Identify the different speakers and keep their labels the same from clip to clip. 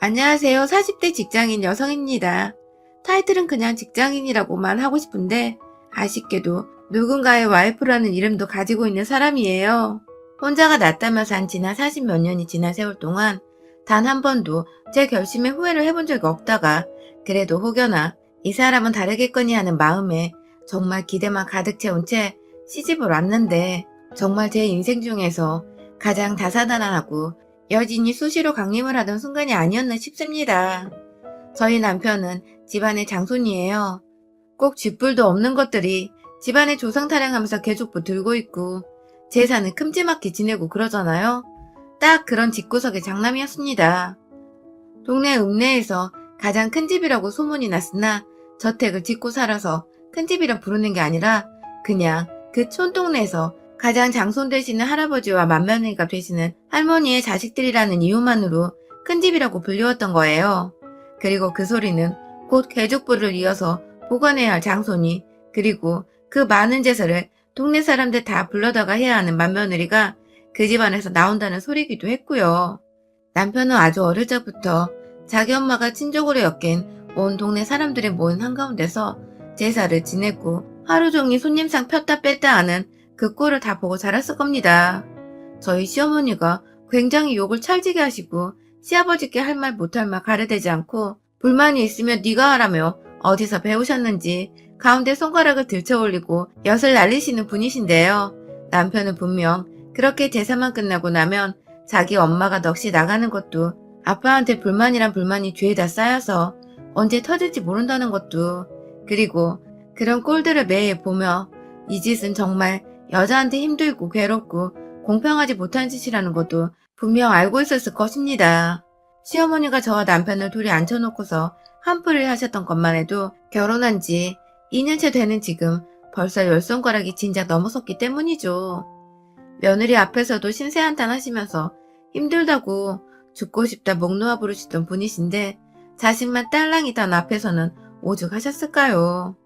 Speaker 1: 안녕하세요. 40대 직장인 여성입니다. 타이틀은 그냥 직장인이라고만 하고 싶은데 아쉽게도 누군가의 와이프라는 이름도 가지고 있는 사람이에요. 혼자가 낫다며 산 지난 40 몇 년이 지난 세월 동안 단 한 번도 제 결심에 후회를 해본 적이 없다가 그래도 혹여나 이 사람은 다르겠거니 하는 마음에 정말 기대만 가득 채운 채 시집을 왔는데 정말 제 인생 중에서 가장 다사다난하고 여진이 수시로 강림을 하던 순간이 아니었나 싶습니다. 저희 남편은 집안의 장손이에요. 꼭 쥐뿔도 없는 것들이 집안의 조상 타령하면서 개족부 들고 있고 재산은 큼지막히 지내고 그러잖아요. 딱 그런 집구석의 장남이었습니다. 동네 읍내에서 가장 큰 집이라고 소문이 났으나 저택을 짓고 살아서 큰 집이라 부르는 게 아니라 그냥 그 촌동네에서 가장 장손 되시는 할아버지와 맏며느리가 되시는 할머니의 자식들이라는 이유만으로 큰 집이라고 불리웠던 거예요. 그리고 그 소리는 곧 개족부를 이어서 보관해야 할 장손이 그리고 그 많은 제사를 동네 사람들 다 불러다가 해야 하는 맏며느리가 그 집안에서 나온다는 소리이기도 했고요. 남편은 아주 어릴 적부터 자기 엄마가 친족으로 엮인 온 동네 사람들이 모인 한가운데서 제사를 지냈고 하루 종일 손님상 폈다 뺐다 하는 그 꼴을 다 보고 자랐을 겁니다. 저희 시어머니가 굉장히 욕을 찰지게 하시고 시아버지께 할 말 못할 말 가려대지 않고 불만이 있으면 네가 하라며 어디서 배우셨는지 가운데 손가락을 들쳐 올리고 엿을 날리시는 분이신데요. 남편은 분명 그렇게 제사만 끝나고 나면 자기 엄마가 넋이 나가는 것도 아빠한테 불만이란 불만이 죄에다 쌓여서 언제 터질지 모른다는 것도 그리고 그런 꼴들을 매일 보며 이 짓은 정말 여자한테 힘들고 괴롭고 공평하지 못한 짓이라는 것도 분명 알고 있었을 것입니다. 시어머니가 저와 남편을 둘이 앉혀놓고서 한풀이를 하셨던 것만 해도 결혼한 지 2년째 되는 지금 벌써 10손가락이 진작 넘어섰기 때문이죠. 며느리 앞에서도 신세한탄 하시면서 힘들다고 죽고 싶다 목 놓아 부르시던 분이신데 자신만 딸랑이던 앞에서는 오죽하셨을까요?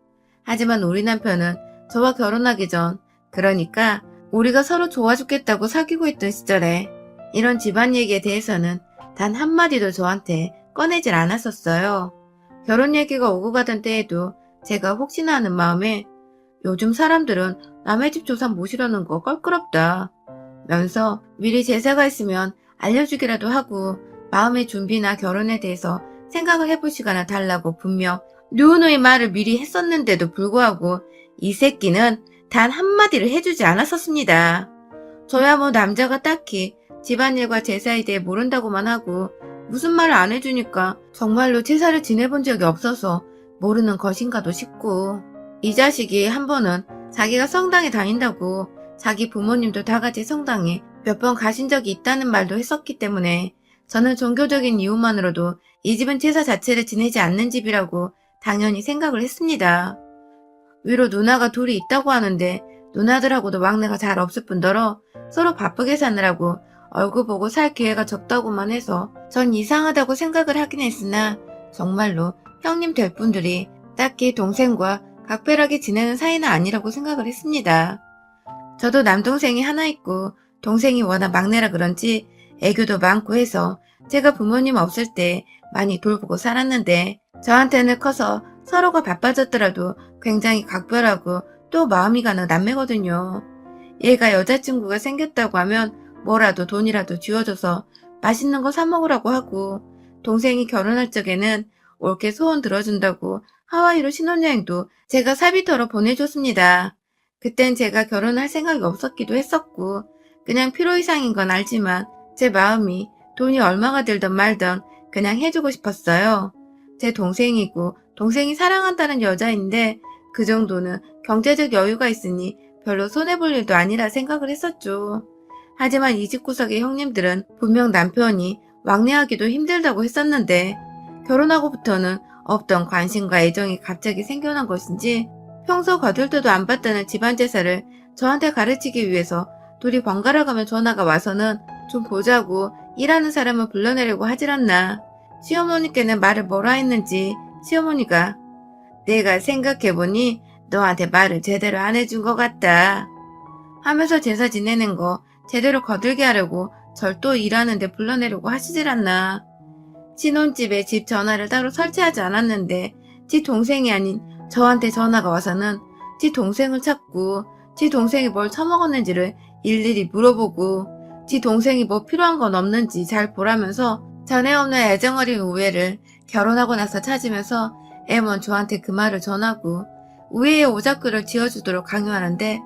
Speaker 1: 하지만 우리 남편은 저와 결혼하기 전 그러니까 우리가 서로 좋아 죽겠다고 사귀고 있던 시절에 이런 집안 얘기에 대해서는 단 한마디도 저한테 꺼내질 않았었어요. 결혼 얘기가 오고 가던 때에도 제가 혹시나 하는 마음에 요즘 사람들은 남의 집 조상 모시려는 거 껄끄럽다 면서 미리 제사가 있으면 알려주기라도 하고 마음의 준비나 결혼에 대해서 생각을 해볼 시간을 달라고 분명 누누이 말을 미리 했었는데도 불구하고 이 새끼는 단 한마디를 해주지 않았었습니다. 저야 뭐 남자가 딱히 집안일과 제사에 대해 모른다고만 하고 무슨 말을 안 해주니까 정말로 제사를 지내본 적이 없어서 모르는 것인가도 싶고 이 자식이 한 번은 자기가 성당에 다닌다고 자기 부모님도 다 같이 성당에 몇 번 가신 적이 있다는 말도 했었기 때문에 저는 종교적인 이유만으로도 이 집은 제사 자체를 지내지 않는 집이라고 당연히 생각을 했습니다. 위로 누나가 둘이 있다고 하는데 누나들하고도 막내가 잘 없을 뿐더러 서로 바쁘게 사느라고 얼굴 보고 살 기회가 적다고만 해서 전 이상하다고 생각을 하긴 했으나 정말로 형님 될 분들이 딱히 동생과 각별하게 지내는 사이는 아니라고 생각을 했습니다. 저도 남동생이 하나 있고 동생이 워낙 막내라 그런지 애교도 많고 해서 제가 부모님 없을 때 많이 돌보고 살았는데 저한테는 커서 서로가 바빠졌더라도 굉장히 각별하고 또 마음이 가는 남매거든요. 얘가 여자친구가 생겼다고 하면 뭐라도 돈이라도 쥐어줘서 맛있는 거 사 먹으라고 하고 동생이 결혼할 적에는 올케 소원 들어준다고 하와이로 신혼여행도 제가 사비터로 보내줬습니다. 그땐 제가 결혼할 생각이 없었기도 했었고 그냥 필요 이상인 건 알지만 제 마음이 돈이 얼마가 들던 말던 그냥 해주고 싶었어요. 제 동생이고 동생이 사랑한다는 여자인데 그 정도는 경제적 여유가 있으니 별로 손해볼 일도 아니라 생각을 했었죠. 하지만 이 집구석의 형님들은 분명 남편이 왕래하기도 힘들다고 했었는데 결혼하고부터는 없던 관심과 애정이 갑자기 생겨난 것인지 평소 거들떠도 안 받다는 집안 제사를 저한테 가르치기 위해서 둘이 번갈아가며 전화가 와서는 좀 보자고 일하는 사람을 불러내려고 하질 않나. 시어머니께는 말을 뭐라 했는지 시어머니가 내가 생각해보니 너한테 말을 제대로 안 해준 것 같다 하면서 제사 지내는 거 제대로 거들게 하려고 절 또 일하는데 불러내려고 하시질 않나. 신혼집에 집 전화를 따로 설치하지 않았는데 지 동생이 아닌 저한테 전화가 와서는 지 동생을 찾고 지 동생이 뭘 처먹었는지를 일일이 물어보고 지 동생이 뭐 필요한 건 없는지 잘 보라면서 전에 없는 애정어린 우애를 결혼하고 나서 찾으면서 애먼 저한테 그 말을 전하고 우애의 오작교를 지어주도록 강요하는데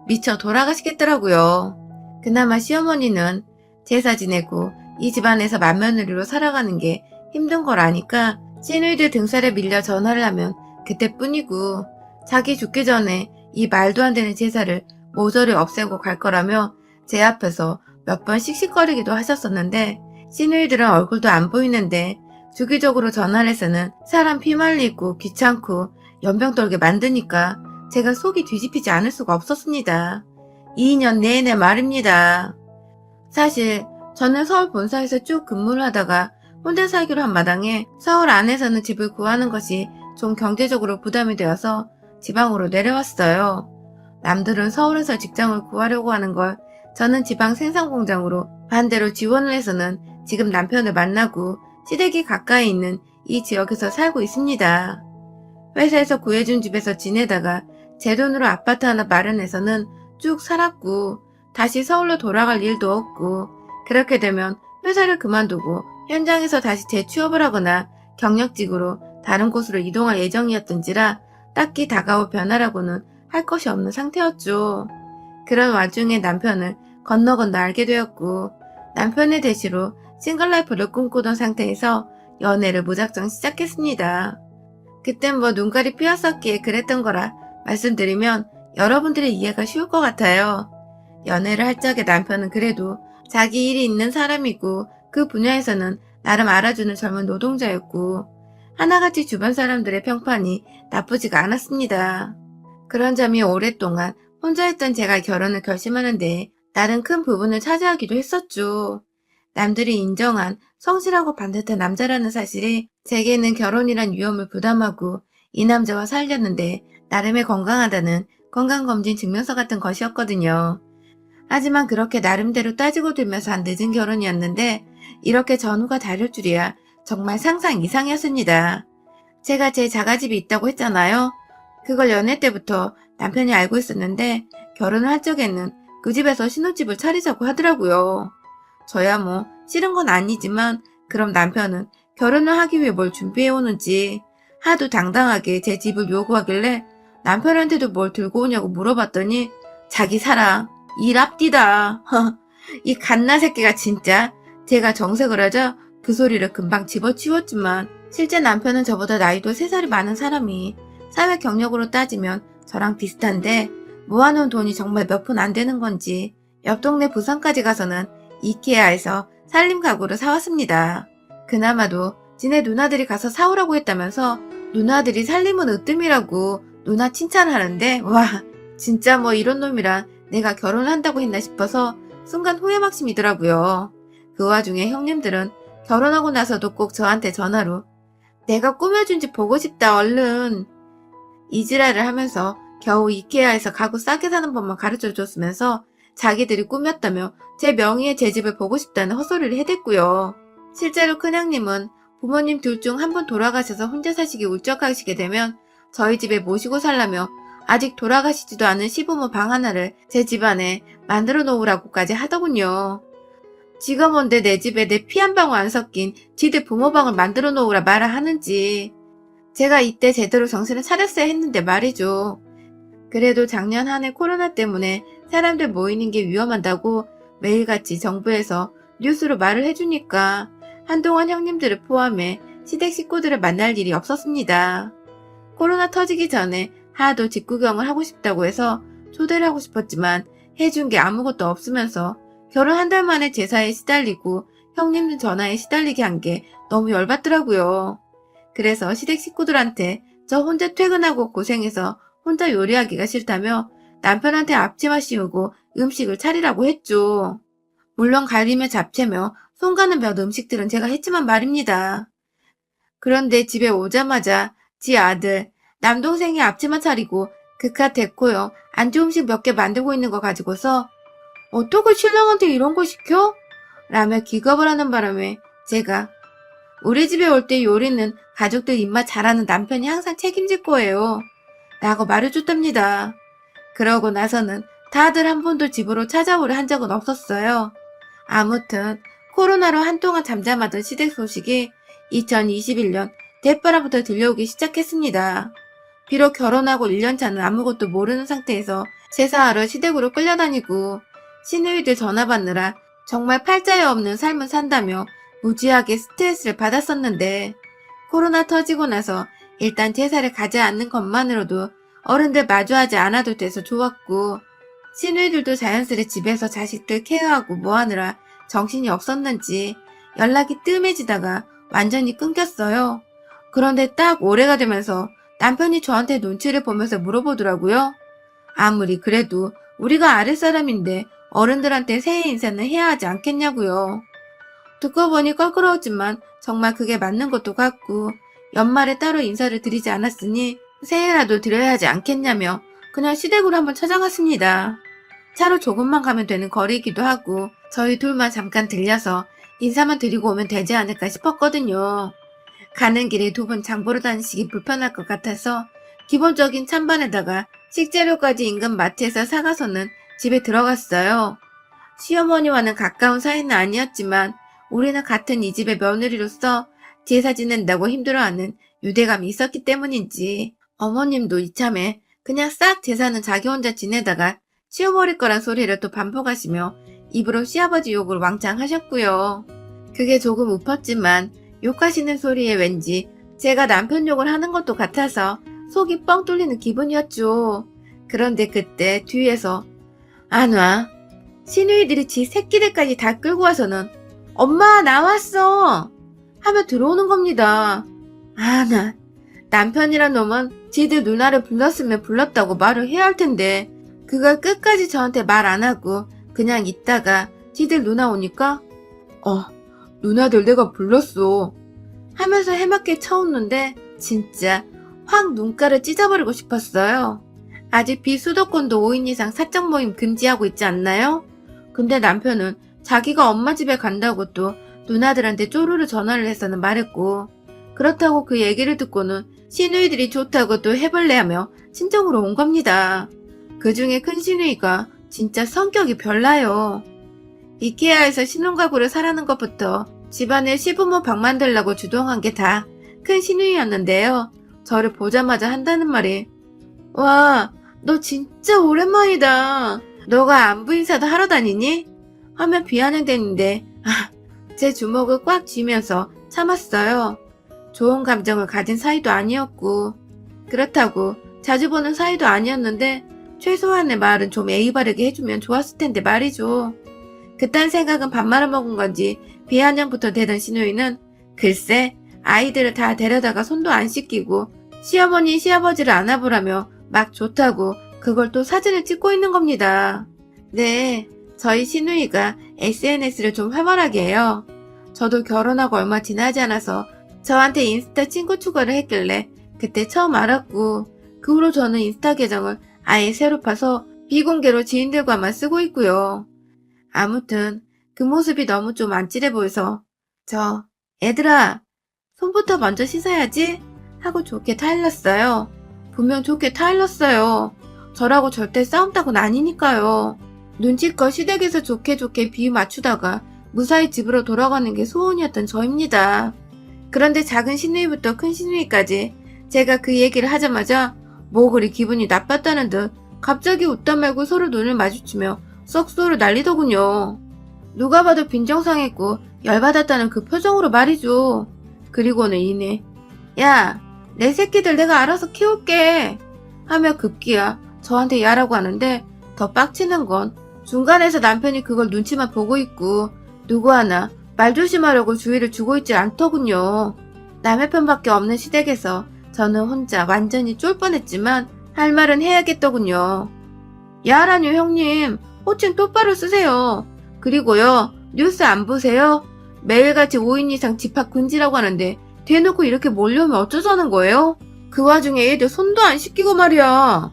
Speaker 1: 미쳐 돌아가시겠더라고요. 그나마 시어머니는 제사 지내고 이 집안에서 맏며느리로 살아가는 게 힘든 걸 아니까 시누이들 등살에 밀려 전화를 하면 그때뿐이고 자기 죽기 전에 이 말도 안 되는 제사를 모조리 없애고 갈 거라며 제 앞에서 몇 번 씩씩거리기도 하셨었는데 시누이들은 얼굴도 안 보이는데 주기적으로 전화를 해서는 사람 피말리고 귀찮고 연병 떨게 만드니까 제가 속이 뒤집히지 않을 수가 없었습니다. 2년 내내 말입니다. 사실 저는 서울 본사에서 쭉 근무를 하다가 혼자 살기로 한 마당에 서울 안에서는 집을 구하는 것이 좀 경제적으로 부담이 되어서 지방으로 내려왔어요. 남들은 서울에서 직장을 구하려고 하는 걸 저는 지방 생산공장으로 반대로 지원을 해서는 지금 남편을 만나고 시댁이 가까이 있는 이 지역에서 살고 있습니다. 회사에서 구해준 집에서 지내다가 제 돈으로 아파트 하나 마련해서는 쭉 살았고 다시 서울로 돌아갈 일도 없고 그렇게 되면 회사를 그만두고 현장에서 다시 재취업을 하거나 경력직으로 다른 곳으로 이동할 예정이었던지라 딱히 다가올 변화라고는 할 것이 없는 상태였죠. 그런 와중에 남편을 건너 알게 되었고 남편의 대시로 싱글라이프를 꿈꾸던 상태에서 연애를 무작정 시작했습니다. 그땐 뭐 눈깔이 삐었었기에 그랬던 거라 말씀드리면 여러분들의 이해가 쉬울 것 같아요. 연애를 할 적에 남편은 그래도 자기 일이 있는 사람이고 그 분야에서는 나름 알아주는 젊은 노동자였고 하나같이 주변 사람들의 평판이 나쁘지가 않았습니다. 그런 점이 오랫동안 혼자 했던 제가 결혼을 결심하는데 나름 큰 부분을 차지하기도 했었죠. 남들이 인정한 성실하고 반듯한 남자라는 사실이 제게는 결혼이란 위험을 부담하고 이 남자와 살렸는데 나름의 건강하다는 건강검진 증명서 같은 것이었거든요. 하지만 그렇게 나름대로 따지고 들면서 한 늦은 결혼이었는데 이렇게 전후가 다를 줄이야 정말 상상 이상이었습니다. 제가 제 자가집이 있다고 했잖아요. 그걸 연애 때부터 남편이 알고 있었는데 결혼을 할 적에는 그 집에서 신혼집을 차리자고 하더라고요. 저야 뭐 싫은 건 아니지만 그럼 남편은 결혼을 하기 위해 뭘 준비해오는지 하도 당당하게 제 집을 요구하길래 남편한테도 뭘 들고 오냐고 물어봤더니 자기 사랑 일 앞디다. 이 갓나 새끼가 진짜. 제가 정색을 하자 그 소리를 금방 집어치웠지만 실제 남편은 저보다 나이도 3살이 많은 사람이 사회 경력으로 따지면 저랑 비슷한데 모아놓은 돈이 정말 몇 푼 안 되는 건지 옆 동네 부산까지 가서는 이케아에서 살림 가구를 사왔습니다. 그나마도 지네 누나들이 가서 사오라고 했다면서 누나들이 살림은 으뜸이라고 누나 칭찬하는데 와 진짜 뭐 이런 놈이랑 내가 결혼을 한다고 했나 싶어서 순간 후회막심이더라고요. 그 와중에 형님들은 결혼하고 나서도 꼭 저한테 전화로 내가 꾸며준 집 보고 싶다 얼른 이지랄을 하면서 겨우 이케아에서 가구 싸게 사는 법만 가르쳐줬으면서 자기들이 꾸몄다며 제 명의의 제 집을 보고 싶다는 헛소리를 해댔고요. 실제로 큰형님은 부모님 둘 중 한 분 돌아가셔서 혼자 사시기 울적하시게 되면 저희 집에 모시고 살라며 아직 돌아가시지도 않은 시부모 방 하나를 제 집안에 만들어 놓으라고까지 하더군요. 지가 뭔데 내 집에 내 피 한 방울 안 섞인 지들 부모 방을 만들어 놓으라 말을 하는지. 제가 이때 제대로 정신을 차렸어야 했는데 말이죠. 그래도 작년 한 해 코로나 때문에 사람들 모이는 게 위험하다고 매일같이 정부에서 뉴스로 말을 해주니까 한동안 형님들을 포함해 시댁 식구들을 만날 일이 없었습니다. 코로나 터지기 전에 하도 직구경을 하고 싶다고 해서 초대를 하고 싶었지만 해준 게 아무것도 없으면서 결혼 한 달 만에 제사에 시달리고 형님들 전화에 시달리게 한 게 너무 열받더라고요. 그래서 시댁 식구들한테 저 혼자 퇴근하고 고생해서 혼자 요리하기가 싫다며 남편한테 앞치마 씌우고 음식을 차리라고 했죠. 물론 갈비며 잡채며 손 가는 몇 음식들은 제가 했지만 말입니다. 그런데 집에 오자마자 지 아들, 남동생이 앞치마 차리고 그깟 데코용 안주 음식 몇 개 만들고 있는 거 가지고서 어떻게 신랑한테 이런 거 시켜? 라며 기겁을 하는 바람에 제가 우리 집에 올 때 요리는 가족들 입맛 잘하는 남편이 항상 책임질 거예요. 라고 말해줬답니다. 그러고 나서는 다들 한 번도 집으로 찾아오려 한 적은 없었어요. 아무튼 코로나로 한동안 잠잠하던 시댁 소식이 2021년 대바람부터 들려오기 시작했습니다. 비록 결혼하고 1년차는 아무것도 모르는 상태에서 제사하러 시댁으로 끌려다니고 시누이들 전화 받느라 정말 팔자에 없는 삶을 산다며 무지하게 스트레스를 받았었는데 코로나 터지고 나서 일단 제사를 가지 않는 것만으로도 어른들 마주하지 않아도 돼서 좋았고 시누이들도 자연스레 집에서 자식들 케어하고 뭐하느라 정신이 없었는지 연락이 뜸해지다가 완전히 끊겼어요. 그런데 딱 올해가 되면서 남편이 저한테 눈치를 보면서 물어보더라고요. 아무리 그래도 우리가 아랫사람인데 어른들한테 새해 인사는 해야 하지 않겠냐고요. 듣고 보니 껄끄러웠지만 정말 그게 맞는 것도 같고 연말에 따로 인사를 드리지 않았으니 새해라도 드려야 하지 않겠냐며 그냥 시댁으로 한번 찾아갔습니다. 차로 조금만 가면 되는 거리이기도 하고 저희 둘만 잠깐 들려서 인사만 드리고 오면 되지 않을까 싶었거든요. 가는 길에 두 분 장보러 다니시기 불편할 것 같아서 기본적인 찬반에다가 식재료까지 인근 마트에서 사가서는 집에 들어갔어요. 시어머니와는 가까운 사이는 아니었지만 우리는 같은 이 집의 며느리로서 제사 지낸다고 힘들어하는 유대감이 있었기 때문인지 어머님도 이참에 그냥 싹 제사는 자기 혼자 지내다가 치워버릴 거란 소리를 또 반복하시며 입으로 시아버지 욕을 왕창 하셨고요. 그게 조금 웃었지만 욕하시는 소리에 왠지 제가 남편 욕을 하는 것도 같아서 속이 뻥 뚫리는 기분이었죠. 그런데 그때 뒤에서 안 와. 시누이들이 지 새끼들까지 다 끌고 와서는 엄마 나왔어 하며 들어오는 겁니다. 나 남편이란 놈은 지들 누나를 불렀으면 불렀다고 말을 해야 할 텐데 그걸 끝까지 저한테 말 안 하고 그냥 있다가 지들 누나 오니까 누나들 내가 불렀어 하면서 해맑게 쳐웃는데 진짜 확 눈가를 찢어버리고 싶었어요. 아직 비수도권도 5인 이상 사적 모임 금지하고 있지 않나요? 근데 남편은 자기가 엄마 집에 간다고 또 누나들한테 쪼르르 전화를 해서는 말했고 그렇다고 그 얘기를 듣고는 시누이들이 좋다고 또 해볼래 하며 친정으로 온 겁니다. 그 중에 큰 시누이가 진짜 성격이 별나요. 이케아에서 신혼가구를 사라는 것부터 집안에 시부모 방 만들라고 주동한 게 다 큰 시누이였는데요. 저를 보자마자 한다는 말이 와, 너 진짜 오랜만이다. 너가 안부 인사도 하러 다니니? 하면 비아냥대는데 제 주먹을 꽉 쥐면서 참았어요. 좋은 감정을 가진 사이도 아니었고 그렇다고 자주 보는 사이도 아니었는데 최소한의 말은 좀 예의 바르게 해주면 좋았을 텐데 말이죠. 그딴 생각은 밥 말아먹은 건지 비아냥부터 되던 시누이는 글쎄 아이들을 다 데려다가 손도 안 씻기고 시어머니 시아버지를 안아보라며 막 좋다고 그걸 또 사진을 찍고 있는 겁니다. 네, 저희 시누이가 SNS를 좀 활발하게 해요. 저도 결혼하고 얼마 지나지 않아서 저한테 인스타 친구 추가를 했길래 그때 처음 알았고 그 후로 저는 인스타 계정을 아예 새로 파서 비공개로 지인들과만 쓰고 있고요. 아무튼 그 모습이 너무 좀 안찔해 보여서 애들아 손부터 먼저 씻어야지 하고 좋게 타일렀어요. 분명 좋게 타일렀어요. 저라고 절대 싸움 따고는 아니니까요. 눈치껏 시댁에서 좋게 비유 맞추다가 무사히 집으로 돌아가는 게 소원이었던 저입니다. 그런데 작은 시누이부터 큰 시누이까지 제가 그 얘기를 하자마자 뭐 그리 기분이 나빴다는 듯 갑자기 웃다 말고 서로 눈을 마주치며 썩소를 날리더군요. 누가 봐도 빈정상했고 열받았다는 그 표정으로 말이죠. 그리고는 이내 야, 내 새끼들 내가 알아서 키울게 하며 급기야 저한테 야라고 하는데 더 빡치는 건 중간에서 남편이 그걸 눈치만 보고 있고 누구 하나 말 조심하려고 주의를 주고 있지 않더군요. 남의 편밖에 없는 시댁에서 저는 혼자 완전히 쫄 뻔했지만 할 말은 해야겠더군요. 야라뇨 형님, 호칭 똑바로 쓰세요. 그리고요, 뉴스 안 보세요? 매일같이 5인 이상 집합 금지라고 하는데 대놓고 이렇게 몰려오면 어쩌자는 거예요? 그 와중에 애들 손도 안 씻기고 말이야.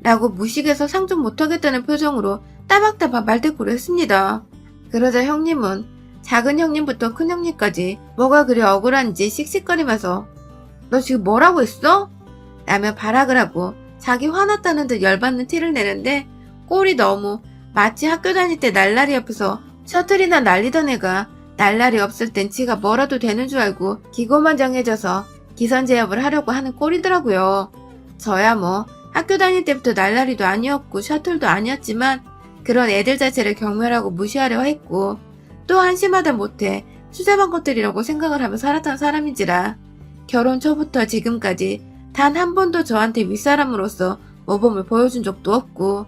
Speaker 1: 라고 무식해서 상종 못하겠다는 표정으로 따박따박 말대꾸를 했습니다. 그러자 형님은 작은 형님부터 큰 형님까지 뭐가 그리 억울한지 씩씩거리면서 너 지금 뭐라고 했어? 라며 발악을 하고 자기 화났다는 듯 열받는 티를 내는데 꼴이 너무 마치 학교 다닐 때 날라리 옆에서 셔틀이나 날리던 애가 날라리 없을 땐 지가 뭐라도 되는 줄 알고 기고만장해져서 기선제압을 하려고 하는 꼴이더라고요. 저야 뭐 학교 다닐 때부터 날라리도 아니었고 셔틀도 아니었지만 그런 애들 자체를 경멸하고 무시하려 했고 또 한심하다 못해 수제반 것들이라고 생각을 하며 살았던 사람인지라 결혼 초부터 지금까지 단 한 번도 저한테 윗사람으로서 모범을 보여준 적도 없고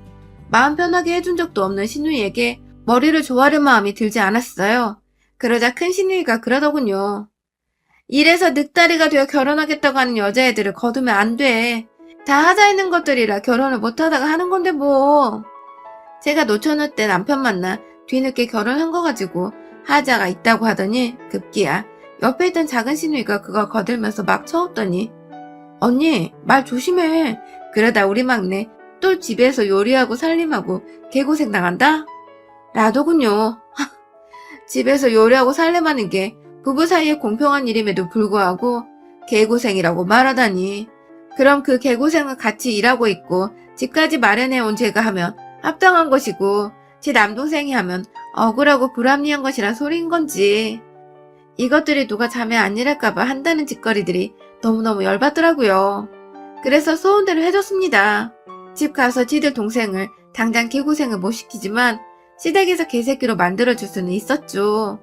Speaker 1: 마음 편하게 해준 적도 없는 신우이에게 머리를 조아릴 마음이 들지 않았어요. 그러자 큰 신우이가 그러더군요. 이래서 늑다리가 되어 결혼하겠다고 하는 여자애들을 거두면 안 돼. 다 하자 있는 것들이라 결혼을 못하다가 하는 건데 뭐. 제가 노처녀 때 남편 만나 뒤늦게 결혼한 거 가지고 하자가 있다고 하더니 급기야 옆에 있던 작은 신우이가 그걸 거들면서 막 쳐웃더니 언니 말 조심해. 그러다 우리 막내 또 집에서 요리하고 살림하고 개고생 당한다? 라더군요. 집에서 요리하고 살림하는 게 부부 사이에 공평한 일임에도 불구하고 개고생이라고 말하다니. 그럼 그 개고생을 같이 일하고 있고 집까지 마련해온 제가 하면 합당한 것이고 제 남동생이 하면 억울하고 불합리한 것이란 소리인 건지. 이것들이 누가 자매 안 일할까봐 한다는 짓거리들이 너무너무 열받더라고요. 그래서 소원대로 해줬습니다. 집 가서 지들 동생을 당장 개고생을 못 시키지만 시댁에서 개새끼로 만들어줄 수는 있었죠.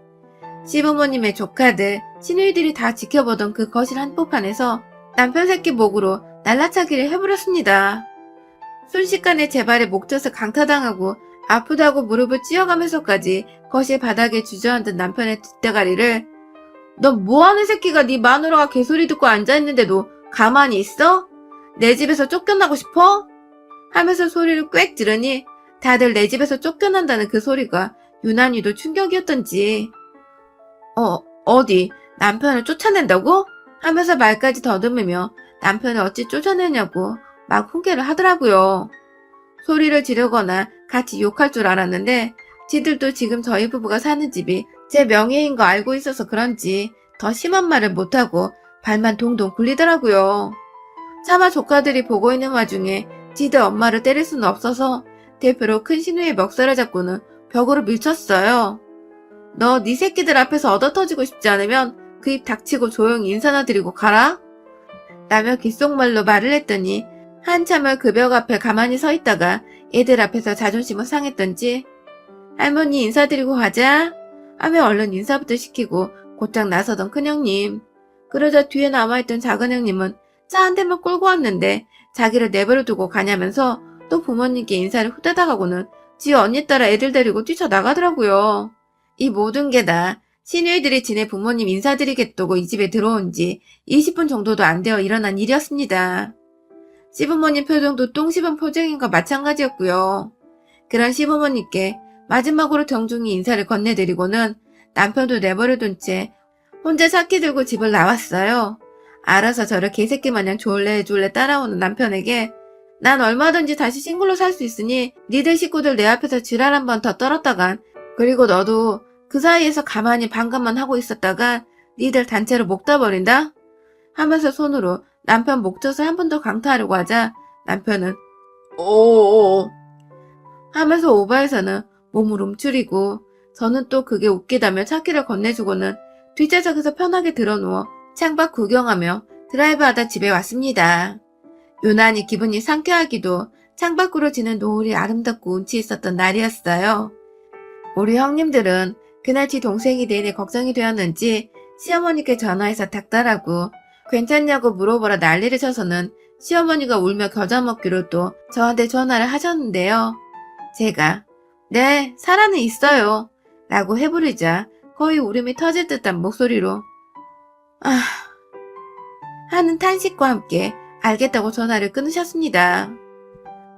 Speaker 1: 시부모님의 조카들, 시누이들이 다 지켜보던 그 거실 한복판에서 남편 새끼 목으로 날라차기를 해버렸습니다. 순식간에 제 발에 목젖을 강타당하고 아프다고 무릎을 찧어가면서까지 거실 바닥에 주저앉은 남편의 뒷대가리를 너 뭐하는 새끼가 네 마누라가 개소리 듣고 앉아있는데도 가만히 있어? 내 집에서 쫓겨나고 싶어? 하면서 소리를 꽥 지르니 다들 내 집에서 쫓겨난다는 그 소리가 유난히도 충격이었던지 어디 남편을 쫓아낸다고? 하면서 말까지 더듬으며 남편을 어찌 쫓아내냐고 막 훈계를 하더라고요. 소리를 지르거나 같이 욕할 줄 알았는데 지들도 지금 저희 부부가 사는 집이 제 명예인 거 알고 있어서 그런지 더 심한 말을 못하고 발만 동동 굴리더라고요. 차마 조카들이 보고 있는 와중에 지들 엄마를 때릴 수는 없어서 대표로 큰 신우의 멱살을 잡고는 벽으로 밀쳤어요. 너 네 새끼들 앞에서 얻어터지고 싶지 않으면 그 입 닥치고 조용히 인사나 드리고 가라? 라며 귓속말로 말을 했더니 한참을 그 벽 앞에 가만히 서 있다가 애들 앞에서 자존심을 상했던지 할머니 인사드리고 가자 하며 얼른 인사부터 시키고 곧장 나서던 큰형님. 그러자 뒤에 남아있던 작은 형님은 차 한 대만 끌고 왔는데 자기를 내버려 두고 가냐면서 또 부모님께 인사를 후다닥 하고는 지 언니 따라 애들 데리고 뛰쳐나가더라고요. 이 모든 게 다 시누이들이 지네 부모님 인사드리겠다고 이 집에 들어온 지 20분 정도도 안 되어 일어난 일이었습니다. 시부모님 표정도 똥 씹은 표정인과 마찬가지였고요. 그런 시부모님께 마지막으로 정중히 인사를 건네드리고는 남편도 내버려둔 채 혼자 차키 들고 집을 나왔어요. 알아서 저를 개새끼 마냥 졸래 졸래 따라오는 남편에게 난 얼마든지 다시 싱글로 살 수 있으니 니들 식구들 내 앞에서 지랄 한 번 더 떨었다간 그리고 너도 그 사이에서 가만히 반감만 하고 있었다가 니들 단체로 목 따버린다? 하면서 손으로 남편 목젖을 한 번 더 강타하려고 하자 남편은 오오오 하면서 오바해서는 몸을 움츠리고 저는 또 그게 웃기다며 차키를 건네주고는 뒷좌석에서 편하게 드러누워 창밖 구경하며 드라이브하다 집에 왔습니다. 유난히 기분이 상쾌하기도 창밖으로 지는 노을이 아름답고 운치 있었던 날이었어요. 우리 형님들은 그날 지 동생이 내내 걱정이 되었는지 시어머니께 전화해서 닥달하고 괜찮냐고 물어보라 난리를 쳐서는 시어머니가 울며 겨자 먹기로 또 저한테 전화를 하셨는데요. 제가 네 살아는 있어요 라고 해부리자 거의 울음이 터질 듯한 목소리로 하는 탄식과 함께 알겠다고 전화를 끊으셨습니다.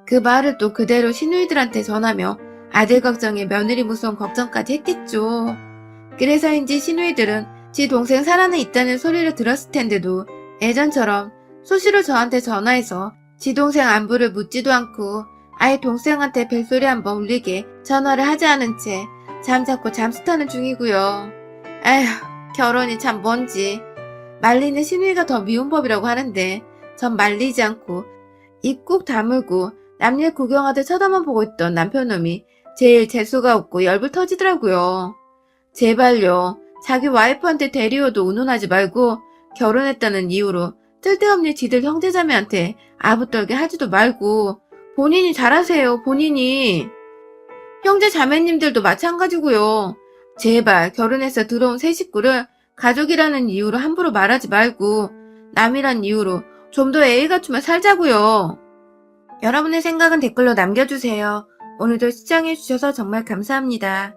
Speaker 1: 그 말을 또 그대로 시누이들한테 전하며 아들 걱정에 며느리 무서운 걱정까지 했겠죠. 그래서인지 시누이들은 지 동생 살아는 있다는 소리를 들었을 텐데도 예전처럼 수시로 저한테 전화해서 지 동생 안부를 묻지도 않고 아예 동생한테 벨소리 한번 울리게 전화를 하지 않은 채 잠자코 잠수타는 중이고요. 에휴, 결혼이 참 뭔지. 말리는 시누이가 더 미운 법이라고 하는데 전 말리지 않고 입 꾹 다물고 남일 구경하듯 쳐다만 보고 있던 남편놈이 제일 재수가 없고 열불 터지더라고요. 제발요. 자기 와이프한테 대리어도 운운하지 말고 결혼했다는 이유로 쓸데없는 지들 형제자매한테 아부떨게 하지도 말고 본인이 잘하세요. 본인이. 형제자매님들도 마찬가지고요. 제발 결혼해서 들어온 새 식구를 가족이라는 이유로 함부로 말하지 말고 남이란 이유로 좀 더 애의 갖추며 살자고요. 여러분의 생각은 댓글로 남겨주세요. 오늘도 시청해주셔서 정말 감사합니다.